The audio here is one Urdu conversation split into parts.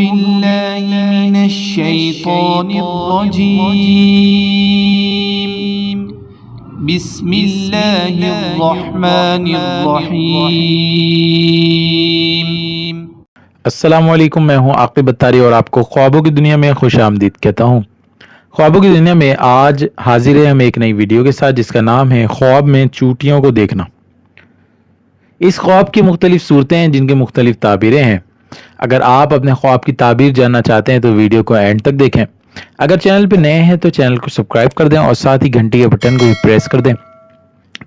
بالله من الشيطان الرجيم بسم الله الرحمن الرحيم۔ السلام علیکم، میں ہوں عاقب اتاری اور آپ کو خوابوں کی دنیا میں خوش آمدید کہتا ہوں۔ خوابوں کی دنیا میں آج حاضر ہیں ہم ایک نئی ویڈیو کے ساتھ جس کا نام ہے خواب میں چونٹیوں کو دیکھنا۔ اس خواب کی مختلف صورتیں ہیں جن کے مختلف تعبیریں ہیں۔ اگر آپ اپنے خواب کی تعبیر جاننا چاہتے ہیں تو ویڈیو کو اینڈ تک دیکھیں۔ اگر چینل پہ نئے ہیں تو چینل کو سبسکرائب کر دیں اور ساتھ ہی گھنٹی کے بٹن کو بھی پریس کر دیں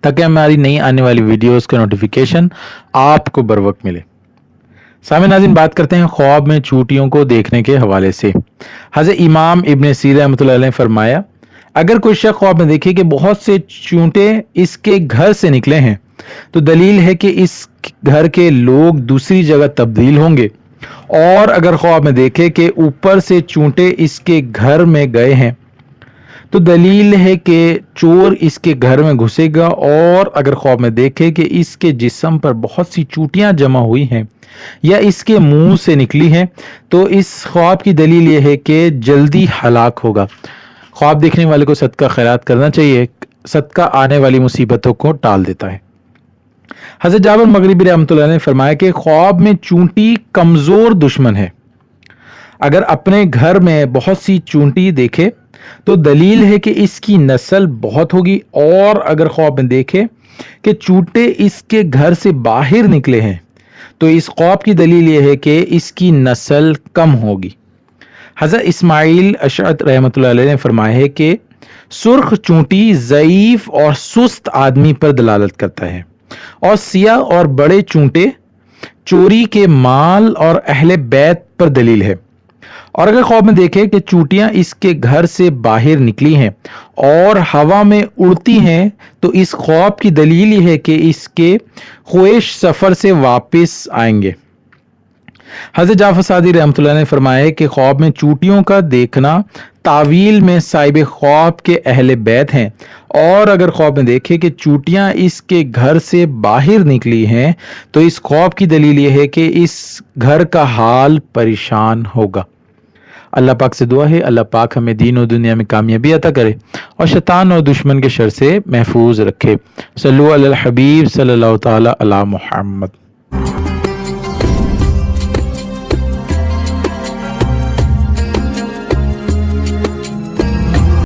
تاکہ ہماری نئی آنے والی ویڈیوز کا نوٹیفیکیشن آپ کو بر وقت ملے۔ سامعین ناظرین، بات کرتے ہیں خواب میں چونٹیوں کو دیکھنے کے حوالے سے۔ حضرت امام ابن سیرین رحمۃ اللہ علیہ نے فرمایا، اگر کوئی شخص خواب میں دیکھے کہ بہت سے چونٹے اس کے گھر سے نکلے ہیں تو دلیل ہے کہ اس گھر کے لوگ دوسری جگہ تبدیل ہوں گے، اور اگر خواب میں دیکھے کہ اوپر سے چونٹے اس کے گھر میں گئے ہیں تو دلیل ہے کہ چور اس کے گھر میں گھسے گا، اور اگر خواب میں دیکھے کہ اس کے جسم پر بہت سی چونٹیاں جمع ہوئی ہیں یا اس کے منہ سے نکلی ہیں تو اس خواب کی دلیل یہ ہے کہ جلدی ہلاک ہوگا۔ خواب دیکھنے والے کو صدقہ خیرات کرنا چاہیے، صدقہ آنے والی مصیبتوں کو ٹال دیتا ہے۔ حضرت جابر مغربی رحمۃ اللہ نے فرمایا کہ خواب میں چونٹی کمزور دشمن ہے۔ اگر اپنے گھر میں بہت سی چونٹی دیکھے تو دلیل ہے کہ اس کی نسل بہت ہوگی، اور اگر خواب میں دیکھے کہ چونٹے اس کے گھر سے باہر نکلے ہیں تو اس خواب کی دلیل یہ ہے کہ اس کی نسل کم ہوگی۔ حضرت اسماعیل اشعث رحمۃ اللہ علیہ نے فرمایا ہے کہ سرخ چونٹی ضعیف اور سست آدمی پر دلالت کرتا ہے، اور سیاہ اور بڑے چونٹے چوری کے مال اور اہل بیت پر دلیل ہے۔ اور اگر خواب میں دیکھے کہ چونٹیاں اس کے گھر سے باہر نکلی ہیں اور ہوا میں اڑتی ہیں تو اس خواب کی دلیل یہ ہے کہ اس کے خویش سفر سے واپس آئیں گے۔ حضرت جعفر صادق رحمۃ اللہ نے فرمایا ہے کہ خواب میں چونٹیوں کا دیکھنا تعویل میں صاحب خواب کے اہل بیت ہیں، اور اگر خواب میں دیکھے کہ چونٹیاں اس کے گھر سے باہر نکلی ہیں تو اس خواب کی دلیل یہ ہے کہ اس گھر کا حال پریشان ہوگا۔ اللہ پاک سے دعا ہے اللہ پاک ہمیں دین و دنیا میں کامیابی عطا کرے اور شیطان اور دشمن کے شر سے محفوظ رکھے۔ صلو علی الحبیب صلی اللہ تعالی علی محمد۔